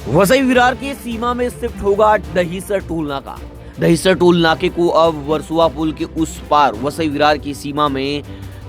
वसई विरार की सीमा में शिफ्ट होगा दहीसर टोल नाका। दहीसर टोल नाके को अब वर्सोवा पुल के उस पार वसई विरार की सीमा में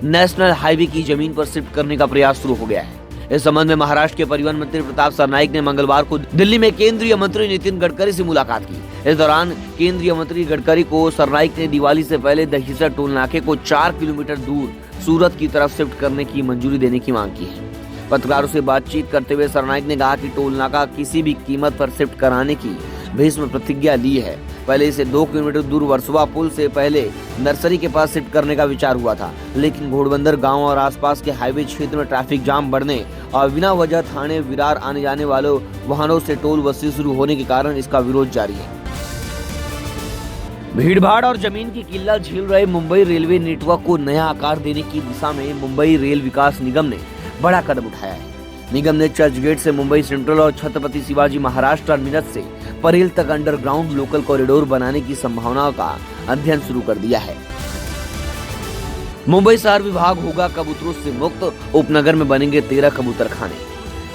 नेशनल हाईवे की जमीन पर शिफ्ट करने का प्रयास शुरू हो गया है। इस संबंध में महाराष्ट्र के परिवहन मंत्री प्रताप सरनाईक ने मंगलवार को दिल्ली में केंद्रीय मंत्री नितिन गडकरी से मुलाकात की। इस दौरान केंद्रीय मंत्री गडकरी को सरनाईक ने दिवाली से पहले दहीसर टोल नाके को 4 किलोमीटर दूर सूरत की तरफ शिफ्ट करने की मंजूरी देने की मांग की है। पत्रकारों से बातचीत करते हुए सरनाईक ने कहा कि टोल नाका किसी भी कीमत पर शिफ्ट कराने की भीष्म प्रतिज्ञा ली है। पहले इसे 2 किलोमीटर दूर वर्सोवा पुल से पहले नर्सरी के पास शिफ्ट करने का विचार हुआ था, लेकिन घोड़बंदर गांव और आसपास के हाईवे क्षेत्र में ट्रैफिक जाम बढ़ने और बिना वजह थाने विरार आने जाने वालों वाहनों से टोल वसूली शुरू होने के कारण इसका विरोध जारी है। भीड़भाड़ और जमीन की किल्लत झेल रहे मुंबई रेलवे नेटवर्क को नया आकार देने की दिशा में मुंबई रेल विकास निगम ने बड़ा कदम उठाया है। निगम ने चर्चगेट से मुंबई सेंट्रल और छत्रपति शिवाजी महाराज टर्मिनस से परेल तक अंडरग्राउंड लोकल कॉरिडोर बनाने की संभावनाओं का अध्ययन शुरू कर दिया है। मुंबई शहर विभाग होगा कबूतरों से मुक्त। उपनगर में बनेंगे 13 कबूतर खाने।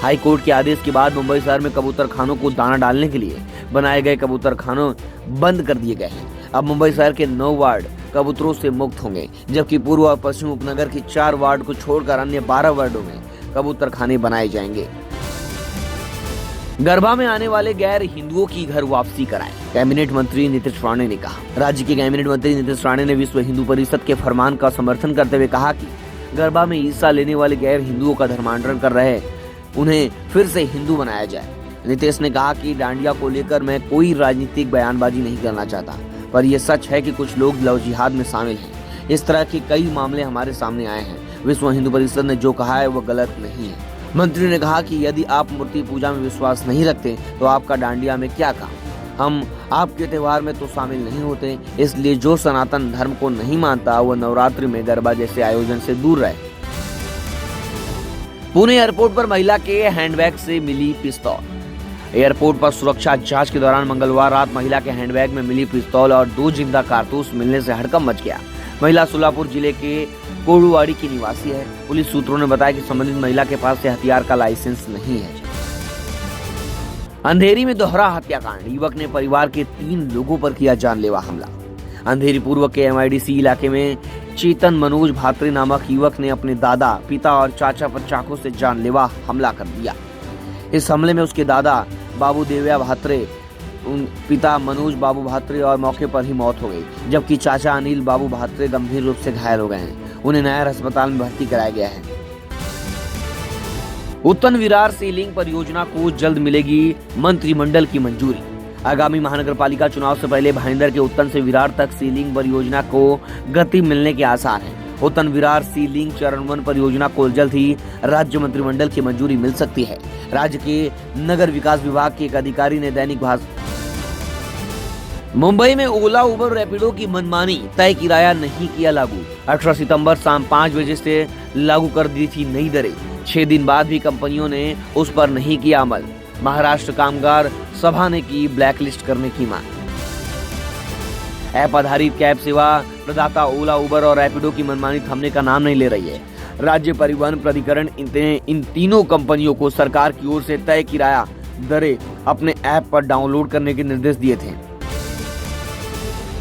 हाई कोर्ट के आदेश के बाद मुंबई शहर में कबूतर खानों को दाना डालने के लिए बनाए गए कबूतर खानों बंद कर दिए गए हैं। अब मुंबई शहर के 9 वार्ड कबूतरों से मुक्त होंगे, जबकि पूर्व और पश्चिम उपनगर के 4 वार्ड को छोड़कर अन्य 12 वार्डों में कबूतर खाने बनाए जाएंगे। गरबा में आने वाले गैर हिंदुओं की घर वापसी कराएं, कैबिनेट मंत्री नीतीश राणे ने कहा। राज्य के कैबिनेट मंत्री नीतीश राणे ने विश्व हिंदू परिषद के फरमान का समर्थन करते हुए कहा कि गरबा में हिस्सा लेने वाले गैर हिंदुओं का धर्मांतरण कर रहे उन्हें फिर से हिंदू बनाया जाए। नीतीश ने कहा कि डांडिया को लेकर मैं कोई राजनीतिक बयानबाजी नहीं करना चाहता, पर यह सच है कि कुछ लोग लव जिहाद में शामिल हैं। इस तरह के कई मामले हमारे सामने आए हैं। विश्व हिंदू परिषद ने जो कहा है वो गलत नहीं है। मंत्री ने कहा कि यदि आप मूर्ति पूजा में विश्वास नहीं रखते तो आपका डांडिया में क्या काम। हम आपके त्योहार में तो शामिल नहीं होते, इसलिए जो सनातन धर्म को नहीं मानता वो नवरात्रि में गरबा जैसे आयोजन से दूर रहे। पुणे एयरपोर्ट पर महिला के हैंडबैग से मिली पिस्तौल। एयरपोर्ट पर सुरक्षा जांच के दौरान मंगलवार रात महिला के हैंडबैग में मिली पिस्तौल और 2 जिंदा कारतूस मिलने से हड़कंप मच गया। महिला सोलापुर जिले के कोडुवाड़ी की निवासी है। पुलिस सूत्रों ने बताया कि संबंधित महिला के पास से हथियार का लाइसेंस नहीं है। अंधेरी में दोहरा हत्याकांड। युवक ने परिवार के 3 लोगों पर किया जानलेवा हमला। अंधेरी पूर्व के MIDC इलाके में चेतन मनोज भात्रे नामक युवक ने अपने दादा, पिता और चाचा पर चाकू से जानलेवा हमला कर दिया। इस हमले में उसके दादा बाबू देवया भात्रे, पिता मनोज बाबू भात्रे और मौके पर ही मौत हो गई, जबकि चाचा अनिल बाबू भात्रे गंभीर रूप से घायल हो गए हैं। उन्हें नायर अस्पताल में भर्ती कराया गया है। उत्तन विरार सीलिंग परियोजना को जल्द मिलेगी मंत्रिमंडल की मंजूरी। आगामी महानगर पालिका चुनाव से पहले भाईंदर के उत्तन से विरार तक सीलिंग परियोजना को गति मिलने के आसार हैं। उत्तन विरार सीलिंग चरण 1 परियोजना को जल्द ही राज्य मंत्रिमंडल की मंजूरी मिल सकती है। राज्य के नगर विकास विभाग के एक अधिकारी ने दैनिक भास्कर मुंबई में ओला, उबर, रैपिडो की मनमानी, तय किराया नहीं किया लागू। 18 सितंबर शाम 5 बजे से लागू कर दी थी नई दरें। 6 दिन बाद भी कंपनियों ने उस पर नहीं किया अमल। महाराष्ट्र कामगार सभा ने की ब्लैकलिस्ट करने की मांग। ऐप आधारित कैब सेवा प्रदाता ओला, उबर और रैपिडो की मनमानी थमने का नाम नहीं ले रही है। राज्य परिवहन प्राधिकरण इन तीनों कंपनियों को सरकार की ओर से तय किराया दरें अपने ऐप पर डाउनलोड करने के निर्देश दिए थे।